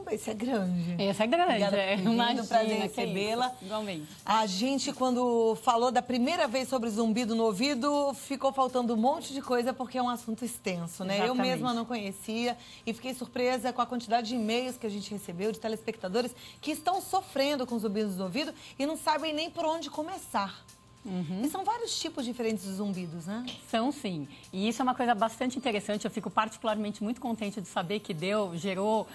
Caramba, esse é grande. Esse é grande, Imagina, prazer recebê-la. Igualmente. A gente, quando falou da primeira vez sobre zumbido no ouvido, ficou faltando um monte de coisa, porque é um assunto extenso, né? Exatamente. Eu mesma não conhecia e fiquei surpresa com a quantidade de e-mails que a gente recebeu de telespectadores que estão sofrendo com zumbidos no ouvido e não sabem nem por onde começar. E são vários tipos diferentes de zumbidos, né? São sim. E isso é uma coisa bastante interessante. Eu fico particularmente muito contente de saber que gerou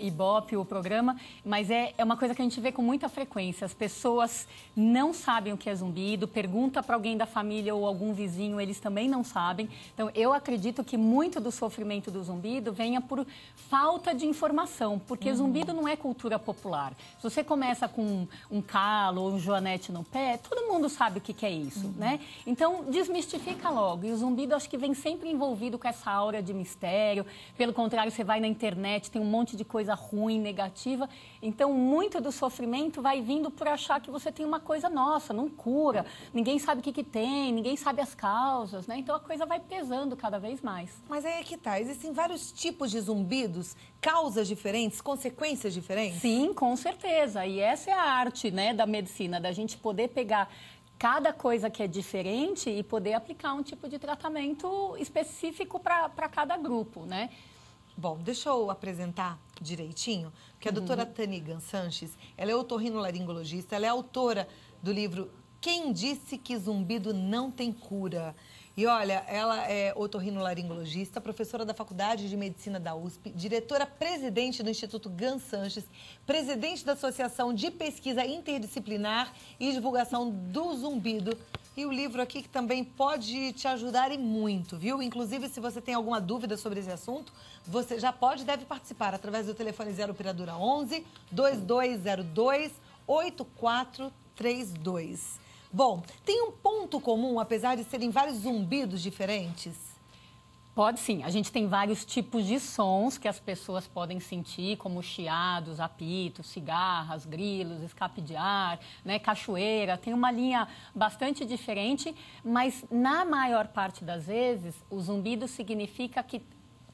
Ibope o programa. Mas é uma coisa que a gente vê com muita frequência. As pessoas não sabem o que é zumbido, pergunta para alguém da família ou algum vizinho, eles também não sabem. Então, eu acredito que muito do sofrimento do zumbido venha por falta de informação, porque zumbido não é cultura popular. Se você começa com um calo ou um joanete no pé, todo mundo sabe o que é isso, né? Então, desmistifica logo. E o zumbido, acho que vem sempre envolvido com essa aura de mistério. Pelo contrário, você vai na internet, tem um monte de coisa ruim, negativa. Então, muito do sofrimento vai vindo por achar que você tem uma coisa nossa, não cura. Ninguém sabe o que tem, ninguém sabe as causas, né? Então, a coisa vai pesando cada vez mais. Mas aí é que tá. Existem vários tipos de zumbidos, causas diferentes, consequências diferentes? Sim, com certeza. E essa é a arte, né, da medicina, da gente poder pegar cada coisa que é diferente e poder aplicar um tipo de tratamento específico para cada grupo, né? Bom, deixa eu apresentar direitinho, porque a doutora Tânia Sanches, ela é otorrinolaringologista, ela é autora do livro Quem Disse que Zumbido Não Tem Cura? E olha, ela é otorrinolaringologista, professora da Faculdade de Medicina da USP, diretora-presidente do Instituto Gan Sanches, presidente da Associação de Pesquisa Interdisciplinar e Divulgação do Zumbido. E o livro aqui que também pode te ajudar e muito, viu? Inclusive, se você tem alguma dúvida sobre esse assunto, você já pode e deve participar através do telefone 0 operadora 11 2202 8432. Bom, tem um ponto comum, apesar de serem vários zumbidos diferentes? Pode sim. A gente tem vários tipos de sons que as pessoas podem sentir, como chiados, apitos, cigarras, grilos, escape de ar, né, cachoeira. Tem uma linha bastante diferente, mas na maior parte das vezes, o zumbido significa que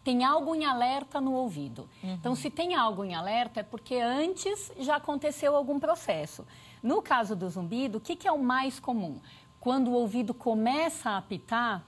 tem algo em alerta no ouvido. Então, se tem algo em alerta, é porque antes já aconteceu algum processo. No caso do zumbido, o que é o mais comum? Quando o ouvido começa a apitar,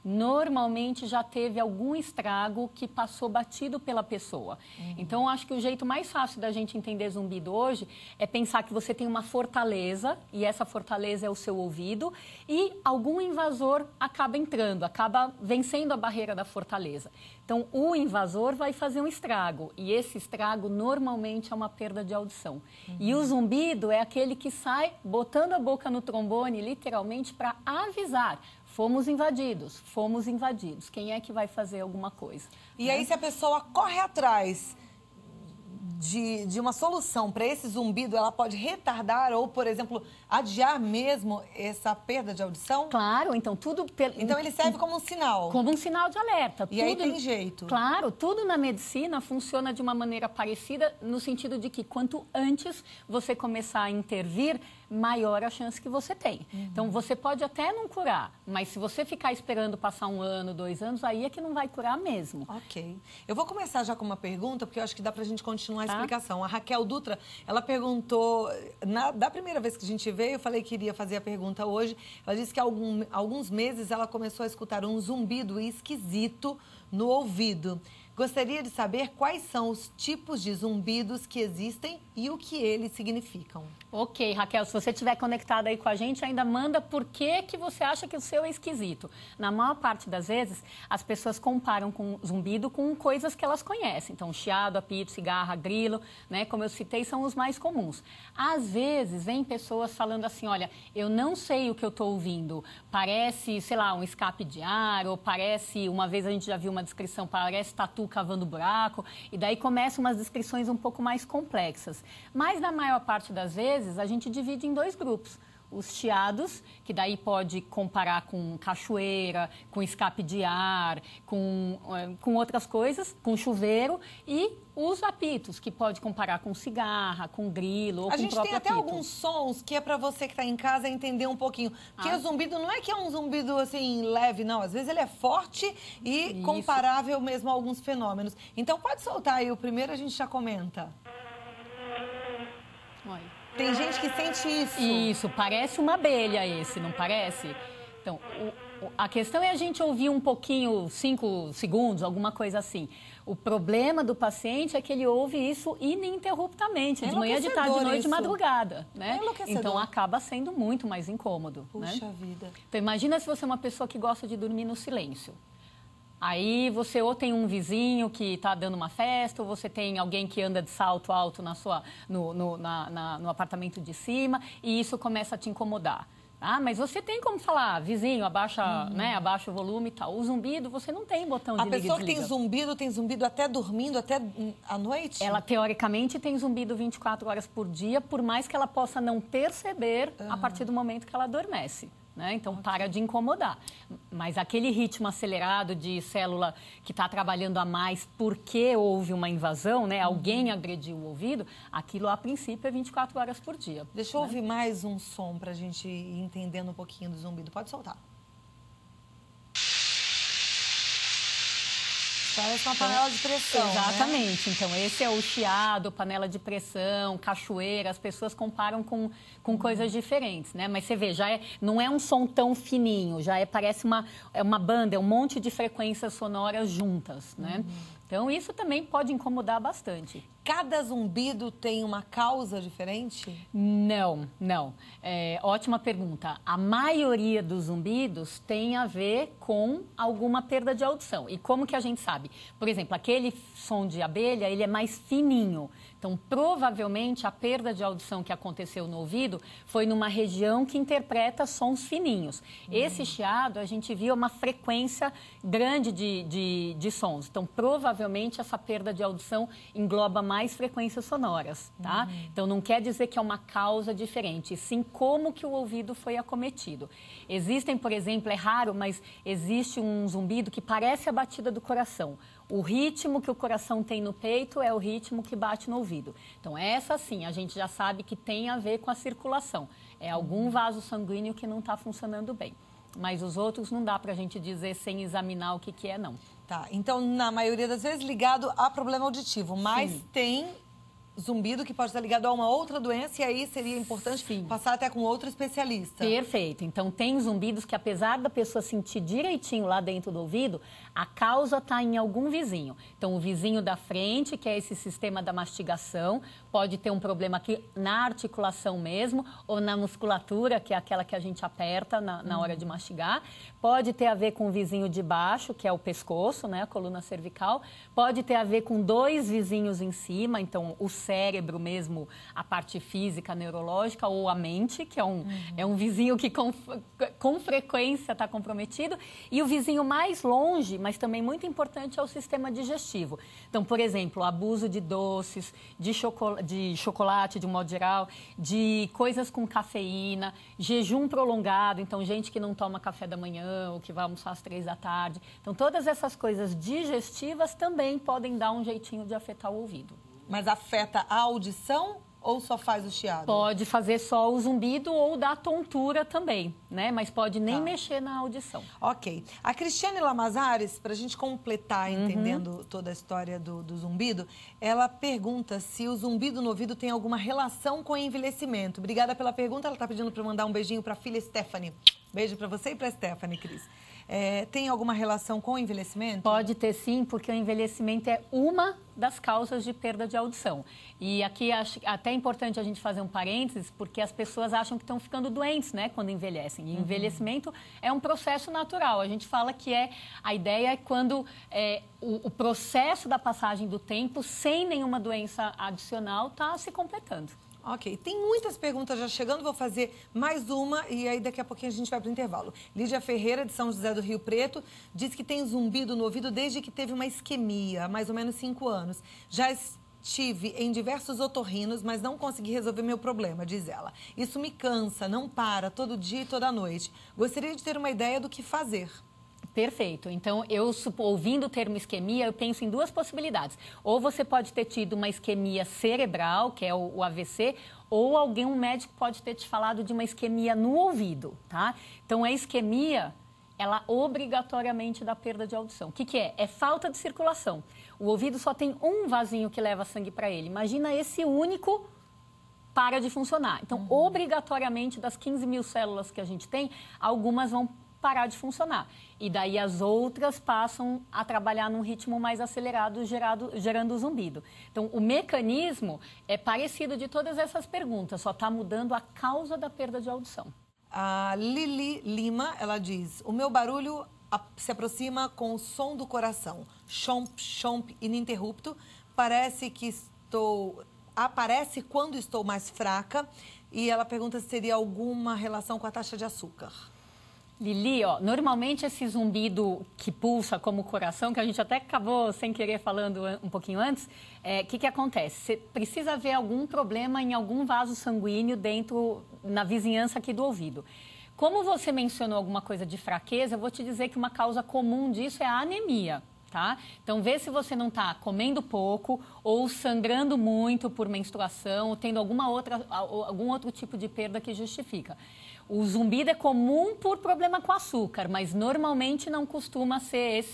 normalmente já teve algum estrago que passou batido pela pessoa. Então, acho que o jeito mais fácil da gente entender zumbido hoje é pensar que você tem uma fortaleza, e essa fortaleza é o seu ouvido, e algum invasor acaba entrando, acaba vencendo a barreira da fortaleza. Então, o invasor vai fazer um estrago, e esse estrago normalmente é uma perda de audição. E o zumbido é aquele que sai botando a boca no trombone, literalmente, para avisar: fomos invadidos, fomos invadidos. Quem é que vai fazer alguma coisa? E aí, se a pessoa corre atrás de uma solução para esse zumbido, ela pode retardar ou, por exemplo, adiar mesmo essa perda de audição? Claro, então tudo... Então ele serve como um sinal. Como um sinal de alerta. E aí tem jeito. Claro, tudo na medicina funciona de uma maneira parecida, no sentido de que quanto antes você começar a intervir, maior a chance que você tem. Então, você pode até não curar, mas se você ficar esperando passar 1 ano, 2 anos, aí é que não vai curar mesmo. Ok. Eu vou começar já com uma pergunta, porque eu acho que dá pra gente continuar a explicação. A Raquel Dutra, ela perguntou, da primeira vez que a gente veio, eu falei que iria fazer a pergunta hoje, ela disse que há alguns meses ela começou a escutar um zumbido esquisito no ouvido. Gostaria de saber quais são os tipos de zumbidos que existem e o que eles significam. Ok, Raquel, se você estiver conectada aí com a gente, ainda manda por que você acha que o seu é esquisito. Na maior parte das vezes, as pessoas comparam com zumbido com coisas que elas conhecem. Então, chiado, apito, cigarra, grilo, né? Como eu citei, são os mais comuns. Às vezes, vem pessoas falando assim: olha, eu não sei o que eu estou ouvindo. Parece, sei lá, um escape de ar, ou parece, uma vez a gente já viu uma descrição, parece tatu cavando buraco, e daí começam umas descrições um pouco mais complexas. Mas, na maior parte das vezes, a gente divide em 2 grupos. os chiados, que daí pode comparar com cachoeira, com escape de ar, com outras coisas, com chuveiro, e os apitos, que pode comparar com cigarra, com grilo ou com o próprio apito. A gente tem até alguns sons que é para você que está em casa entender um pouquinho. Porque o zumbido não é que é um zumbido assim leve, não. Às vezes ele é forte e comparável mesmo a alguns fenômenos. Então pode soltar aí o primeiro, a gente já comenta. Oi. Tem gente que sente isso. Isso, parece uma abelha esse, não parece? Então, a questão é a gente ouvir um pouquinho, 5 segundos, alguma coisa assim. O problema do paciente é que ele ouve isso ininterruptamente, de manhã, de tarde, de noite, de madrugada, né? Então, acaba sendo muito mais incômodo. Puxa vida. Então, imagina se você é uma pessoa que gosta de dormir no silêncio. Aí você ou tem um vizinho que está dando uma festa, ou você tem alguém que anda de salto alto no apartamento de cima, e isso começa a te incomodar. Ah, mas você tem como falar, vizinho, abaixa, né, abaixa o volume e tal. O zumbido, você não tem botão de liga e desliga. A pessoa que tem zumbido até dormindo, até à noite? Ela, teoricamente, tem zumbido 24 horas por dia, por mais que ela possa não perceber a partir do momento que ela adormece. Né? Então, para de incomodar. Mas aquele ritmo acelerado de célula que está trabalhando a mais porque houve uma invasão, né? Alguém agrediu o ouvido, aquilo, a princípio, é 24 horas por dia. Deixa eu ouvir mais um som para a gente ir entendendo um pouquinho do zumbido. Pode soltar. Parece uma panela de pressão, exatamente. Né? Então, esse é o chiado, panela de pressão, cachoeira. As pessoas comparam com coisas diferentes, né? Mas você vê, não é um som tão fininho, parece uma banda, é um monte de frequências sonoras juntas, né? Então, isso também pode incomodar bastante. Cada zumbido tem uma causa diferente? Não. Ótima pergunta. A maioria dos zumbidos tem a ver com alguma perda de audição. E como que a gente sabe? Por exemplo, aquele som de abelha, ele é mais fininho. Então, provavelmente, a perda de audição que aconteceu no ouvido foi numa região que interpreta sons fininhos. Esse chiado, a gente viu uma frequência grande de sons. Então, provavelmente, essa perda de audição engloba mais frequências sonoras, tá? Então, não quer dizer que é uma causa diferente, sim como que o ouvido foi acometido. Existem, por exemplo, é raro, mas existe um zumbido que parece a batida do coração. O ritmo que o coração tem no peito é o ritmo que bate no ouvido. Então, essa sim, a gente já sabe que tem a ver com a circulação. É algum vaso sanguíneo que não está funcionando bem. Mas os outros não dá para a gente dizer sem examinar o que é, não. Tá, então, na maioria das vezes, ligado a problema auditivo. Mas tem zumbido que pode estar ligado a uma outra doença e aí seria importante passar até com outro especialista. Perfeito. Então, tem zumbidos que, apesar da pessoa sentir direitinho lá dentro do ouvido, a causa está em algum vizinho. Então, o vizinho da frente, que é esse sistema da mastigação, pode ter um problema aqui na articulação mesmo, ou na musculatura, que é aquela que a gente aperta na hora de mastigar. Pode ter a ver com o vizinho de baixo, que é o pescoço, né, a coluna cervical. Pode ter a ver com 2 vizinhos em cima, então o cérebro mesmo, a parte física, neurológica, ou a mente, que é um vizinho que com frequência está comprometido. E o vizinho mais longe, mas também muito importante, é o sistema digestivo. Então, por exemplo, o abuso de doces, de chocolate, de um modo geral, de coisas com cafeína, jejum prolongado, então gente que não toma café da manhã ou que vai almoçar às 3 da tarde. Então, todas essas coisas digestivas também podem dar um jeitinho de afetar o ouvido. Mas afeta a audição ou só faz o chiado? Pode fazer só o zumbido ou dar tontura também, né? Mas pode nem mexer na audição. Ok. A Cristiane Lamazares, para a gente completar entendendo toda a história do zumbido, ela pergunta se o zumbido no ouvido tem alguma relação com o envelhecimento. Obrigada pela pergunta. Ela está pedindo para mandar um beijinho para a filha Stephanie. Beijo para você e para a Stephanie, Cris. Tem alguma relação com o envelhecimento? Pode ter sim, porque o envelhecimento é uma das causas de perda de audição. E aqui até é importante a gente fazer um parênteses, porque as pessoas acham que estão ficando doentes, né, quando envelhecem. E envelhecimento é um processo natural. A gente fala que a ideia é quando o processo da passagem do tempo, sem nenhuma doença adicional, está se completando. Ok, tem muitas perguntas já chegando, vou fazer mais uma e aí daqui a pouquinho a gente vai para o intervalo. Lídia Ferreira, de São José do Rio Preto, diz que tem zumbido no ouvido desde que teve uma isquemia, há mais ou menos 5 anos. Já tive em diversos otorrinos, mas não consegui resolver meu problema, diz ela. Isso me cansa, não para, todo dia e toda noite. Gostaria de ter uma ideia do que fazer. Perfeito. Então, ouvindo o termo isquemia, eu penso em duas possibilidades. Ou você pode ter tido uma isquemia cerebral, que é o AVC, ou um médico pode ter te falado de uma isquemia no ouvido, tá? Então, a isquemia, ela obrigatoriamente dá perda de audição. O que é? É falta de circulação. O ouvido só tem um vasinho que leva sangue para ele. Imagina esse único para de funcionar. Então, obrigatoriamente, das 15 mil células que a gente tem, algumas vão parar de funcionar. E daí as outras passam a trabalhar num ritmo mais acelerado, gerando zumbido. Então, o mecanismo é parecido de todas essas perguntas, só está mudando a causa da perda de audição. A Lili Lima, ela diz, o meu barulho se aproxima com o som do coração. Chomp, chomp, ininterrupto. Aparece quando estou mais fraca. E ela pergunta se teria alguma relação com a taxa de açúcar. Lili, normalmente esse zumbido que pulsa como o coração, que a gente até acabou sem querer falando um pouquinho antes, que acontece? Você precisa ver algum problema em algum vaso sanguíneo na vizinhança aqui do ouvido. Como você mencionou alguma coisa de fraqueza, eu vou te dizer que uma causa comum disso é a anemia. Tá? Então, vê se você não está comendo pouco ou sangrando muito por menstruação, ou tendo algum outro tipo de perda que justifica. O zumbido é comum por problema com açúcar, mas normalmente não costuma ser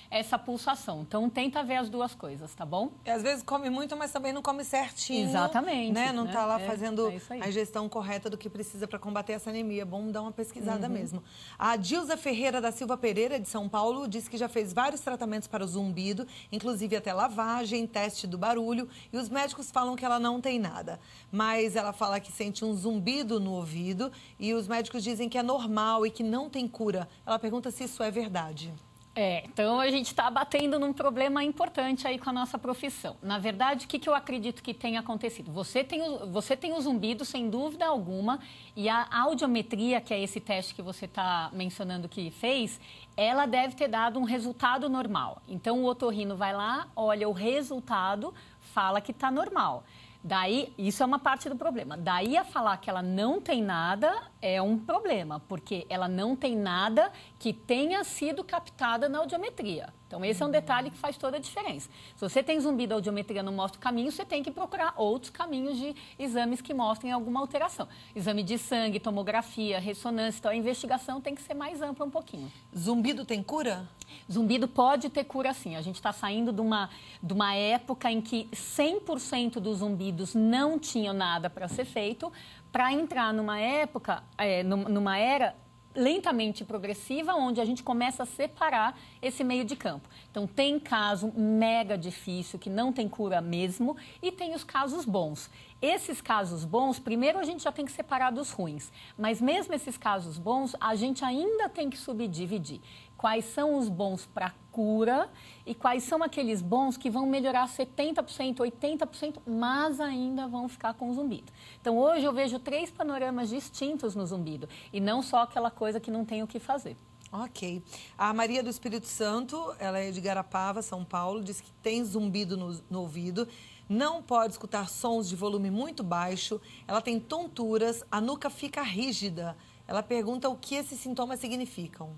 essa pulsação. Então, tenta ver as duas coisas, tá bom? E às vezes come muito, mas também não come certinho. Exatamente. Né? Não está lá fazendo a ingestão correta do que precisa para combater essa anemia. É bom dar uma pesquisada mesmo. A Dilza Ferreira da Silva Pereira, de São Paulo, disse que já fez vários tratamentos para o zumbido, inclusive até lavagem, teste do barulho, e os médicos falam que ela não tem nada. Mas ela fala que sente um zumbido no ouvido e os médicos dizem que é normal e que não tem cura. Ela pergunta se isso é verdade. Então a gente está batendo num problema importante aí com a nossa profissão. Na verdade, o que eu acredito que tenha acontecido? Você tem o zumbido, sem dúvida alguma, e a audiometria, que é esse teste que você está mencionando que fez, ela deve ter dado um resultado normal. Então o otorrino vai lá, olha o resultado, fala que está normal. Daí, isso é uma parte do problema. Daí a falar que ela não tem nada é um problema, porque ela não tem nada que tenha sido captada na audiometria. Então, esse é um detalhe que faz toda a diferença. Se você tem zumbido, a audiometria não mostra o caminho, você tem que procurar outros caminhos de exames que mostrem alguma alteração. Exame de sangue, tomografia, ressonância. Então, a investigação tem que ser mais ampla um pouquinho. Zumbido tem cura? Zumbido pode ter cura, sim. A gente está saindo de uma época em que 100% dos zumbidos não tinham nada para ser feito, para entrar numa época, numa era lentamente progressiva, onde a gente começa a separar esse meio de campo. Então, tem caso mega difícil, que não tem cura mesmo, e tem os casos bons. Esses casos bons, primeiro a gente já tem que separar dos ruins, mas mesmo esses casos bons, a gente ainda tem que subdividir. Quais são os bons para cura e quais são aqueles bons que vão melhorar 70%, 80%, mas ainda vão ficar com zumbido. Então, hoje eu vejo 3 panoramas distintos no zumbido e não só aquela coisa que não tem o que fazer. Ok. A Maria do Espírito Santo, ela é de Garapava, São Paulo, diz que tem zumbido no ouvido, não pode escutar sons de volume muito baixo, ela tem tonturas, a nuca fica rígida. Ela pergunta o que esses sintomas significam.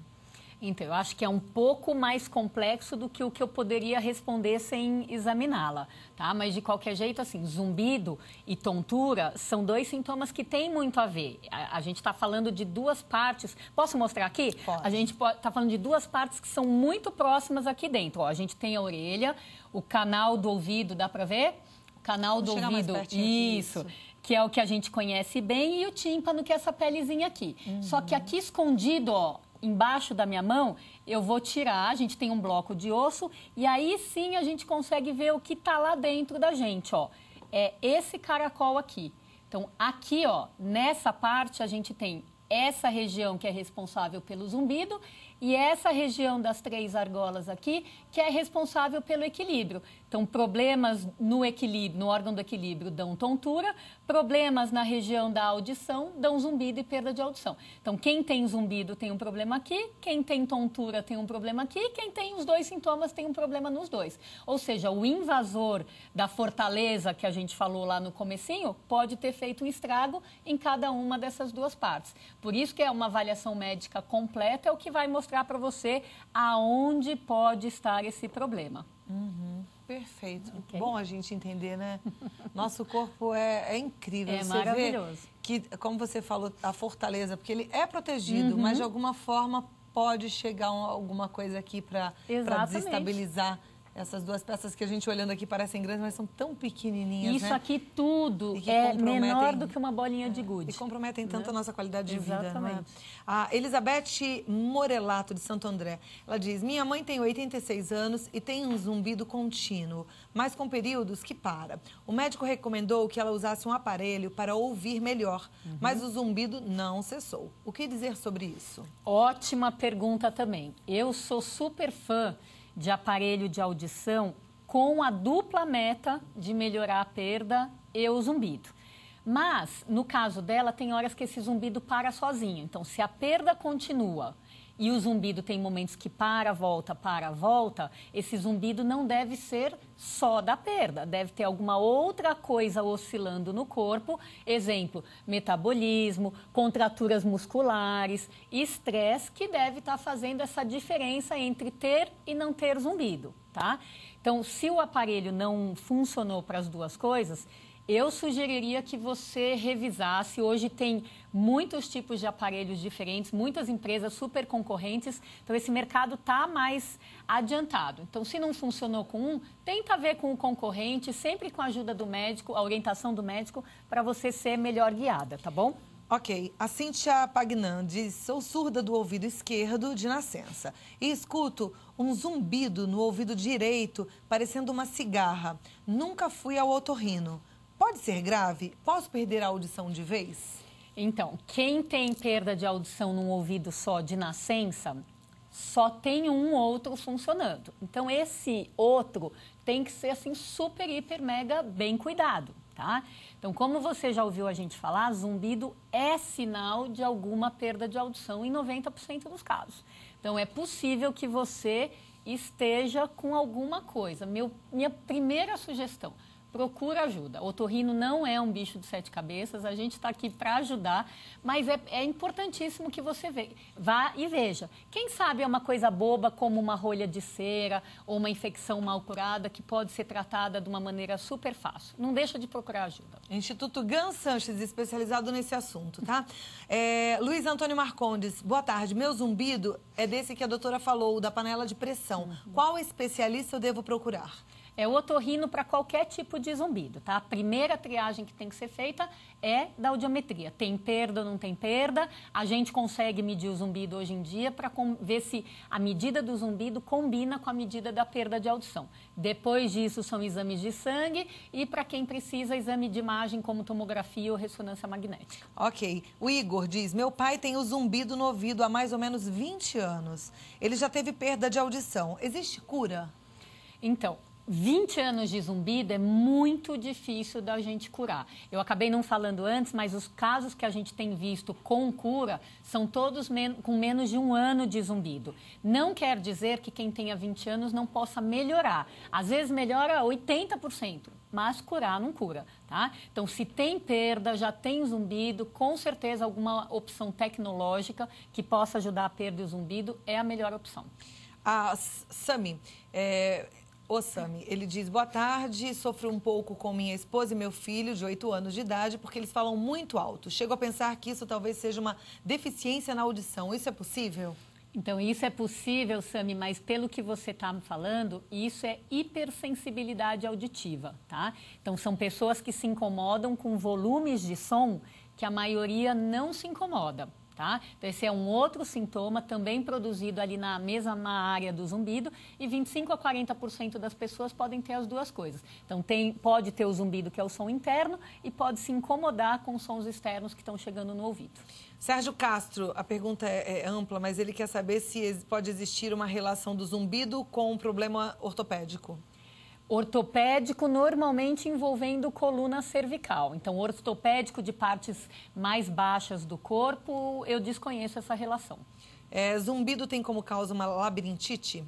Então, eu acho que é um pouco mais complexo do que o que eu poderia responder sem examiná-la, tá? Mas, de qualquer jeito, assim, zumbido e tontura são 2 sintomas que têm muito a ver. A gente está falando de 2 partes. Posso mostrar aqui? Pode. A gente está falando de 2 partes que são muito próximas aqui dentro. Ó, a gente tem a orelha, o canal do ouvido, dá para ver? O canal do ouvido, isso. Que é o que a gente conhece bem, e o tímpano, que é essa pelezinha aqui. Só que aqui escondido, ó, embaixo da minha mão, eu vou tirar, a gente tem um bloco de osso, e aí sim a gente consegue ver o que está lá dentro da gente, ó. É esse caracol aqui. Então, aqui, ó, nessa parte, a gente tem essa região que é responsável pelo zumbido E essa região das 3 argolas aqui, que é responsável pelo equilíbrio. Então, problemas no equilíbrio, no órgão do equilíbrio, dão tontura, problemas na região da audição dão zumbido e perda de audição. Então, quem tem zumbido tem um problema aqui, quem tem tontura tem um problema aqui, quem tem os 2 sintomas tem um problema nos 2. Ou seja, o invasor da fortaleza que a gente falou lá no comecinho pode ter feito um estrago em cada uma dessas 2 partes. Por isso que é uma avaliação médica completa, é o que vai mostrar para você aonde pode estar esse problema. Perfeito. Okay. Bom a gente entender, né? Nosso corpo é incrível. É você maravilhoso. Vê que, como você falou, a fortaleza, porque ele é protegido, mas de alguma forma pode chegar alguma coisa aqui para desestabilizar essas 2 peças que a gente olhando aqui parecem grandes, mas são tão pequenininhas, Isso né? aqui tudo é menor do que uma bolinha de gude. E comprometem tanto a nossa qualidade de Exatamente. vida, não é? A Elizabeth Morelato, de Santo André, ela diz, minha mãe tem 86 anos e tem um zumbido contínuo, mas com períodos que para. O médico recomendou que ela usasse um aparelho para ouvir melhor, mas o zumbido não cessou. O que dizer sobre isso? Ótima pergunta também. Eu sou super fã de aparelho de audição com a dupla meta de melhorar a perda e o zumbido. Mas, no caso dela, tem horas que esse zumbido para sozinho. Então, se a perda continua e o zumbido tem momentos que para, volta, esse zumbido não deve ser só da perda. Deve ter alguma outra coisa oscilando no corpo. Exemplo, metabolismo, contraturas musculares, estresse, que deve estar fazendo essa diferença entre ter e não ter zumbido, tá? Então, se o aparelho não funcionou para as 2 coisas, eu sugeriria que você revisasse. Hoje tem muitos tipos de aparelhos diferentes, muitas empresas super concorrentes, então esse mercado está mais adiantado. Então, se não funcionou com um, tenta ver com o concorrente, sempre com a ajuda do médico, a orientação do médico, para você ser melhor guiada, tá bom? Ok, a Cíntia Pagnan diz, sou surda do ouvido esquerdo de nascença e escuto um zumbido no ouvido direito, parecendo uma cigarra. Nunca fui ao otorrino. Pode ser grave? Posso perder a audição de vez? Então, quem tem perda de audição num ouvido só de nascença, só tem um outro funcionando. Então, esse outro tem que ser assim super, hiper, mega bem cuidado, tá? Então, como você já ouviu a gente falar, zumbido é sinal de alguma perda de audição em 90% dos casos. Então, é possível que você esteja com alguma coisa. Minha primeira sugestão, procura ajuda. O otorrino não é um bicho de 7 cabeças, a gente está aqui para ajudar, mas é importantíssimo que você vá e veja. Quem sabe é uma coisa boba como uma rolha de cera ou uma infecção mal curada que pode ser tratada de uma maneira super fácil. Não deixa de procurar ajuda. Instituto Gan Sanches, especializado nesse assunto, tá? Luiz Antônio Marcondes, boa tarde. Meu zumbido é desse que a doutora falou, da panela de pressão. Qual especialista eu devo procurar? É o otorrino para qualquer tipo de zumbido, tá? A primeira triagem que tem que ser feita é da audiometria. Tem perda ou não tem perda? A gente consegue medir o zumbido hoje em dia para ver se a medida do zumbido combina com a medida da perda de audição. Depois disso, são exames de sangue e, para quem precisa, exame de imagem como tomografia ou ressonância magnética. Ok. O Igor diz, meu pai tem o zumbido no ouvido há mais ou menos 20 anos. Ele já teve perda de audição. Existe cura? Então, 20 anos de zumbido é muito difícil da gente curar. Eu acabei não falando antes, mas os casos que a gente tem visto com cura são todos com menos de 1 ano de zumbido. Não quer dizer que quem tenha 20 anos não possa melhorar. Às vezes melhora 80%, mas curar não cura, tá? Então, se tem perda, já tem zumbido, com certeza alguma opção tecnológica que possa ajudar a perda e o zumbido é a melhor opção. A Sami, Sami, ele diz, boa tarde, sofro um pouco com minha esposa e meu filho de 8 anos de idade, porque eles falam muito alto. Chego a pensar que isso talvez seja uma deficiência na audição. Isso é possível? Então, isso é possível, Sami, mas pelo que você está me falando, isso é hipersensibilidade auditiva, tá? Então, são pessoas que se incomodam com volumes de som que a maioria não se incomoda. tá? Então, esse é um outro sintoma também produzido ali na mesma área do zumbido e 25 a 40% das pessoas podem ter as duas coisas. Então, pode ter o zumbido, que é o som interno, e pode se incomodar com os sons externos que estão chegando no ouvido. Sérgio Castro, a pergunta é ampla, mas ele quer saber se pode existir uma relação do zumbido com um problema ortopédico. Ortopédico, normalmente envolvendo coluna cervical. Então, ortopédico de partes mais baixas do corpo, eu desconheço essa relação. Zumbido tem como causa uma labirintite?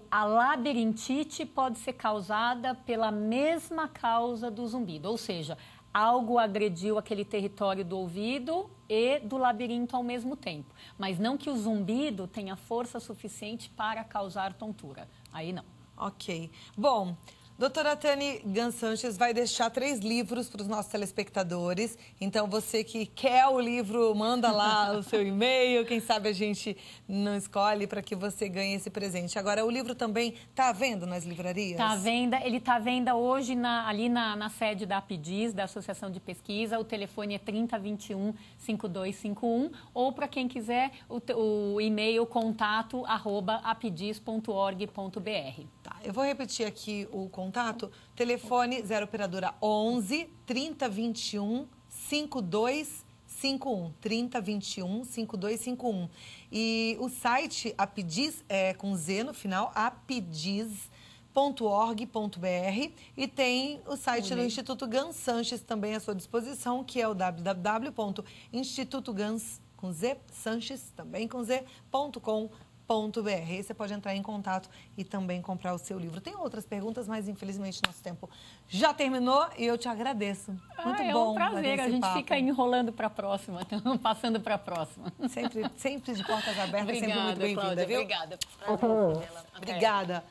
A labirintite pode ser causada pela mesma causa do zumbido, ou seja, algo agrediu aquele território do ouvido e do labirinto ao mesmo tempo. Mas não que o zumbido tenha força suficiente para causar tontura. Aí não. Ok. Bom, doutora Tani Gansanches vai deixar 3 livros para os nossos telespectadores. Então, você que quer o livro, manda lá o seu e-mail. Quem sabe a gente não escolhe para que você ganhe esse presente. Agora, o livro também está à venda nas livrarias? Está à venda. Ele está à venda hoje ali na sede da APDIS, da Associação de Pesquisa. O telefone é 3021-5251. Ou, para quem quiser, o e-mail contato@apdis.org.br. Tá, eu vou repetir aqui o contato. Telefone 0 operadora 11 3021 5251. 3021 5251. E o site Apdis é com Z no final, apdis.org.br, e tem o site do Instituto Gansanches também à sua disposição, que é o www.institutogans.com.br. Aí você pode entrar em contato e também comprar o seu livro. Tem outras perguntas, mas infelizmente nosso tempo já terminou e eu te agradeço. Muito bom. É um prazer, a gente fica enrolando para a próxima, passando para a próxima. Sempre de portas abertas, sempre muito bem-vinda, viu? Obrigada. Obrigada.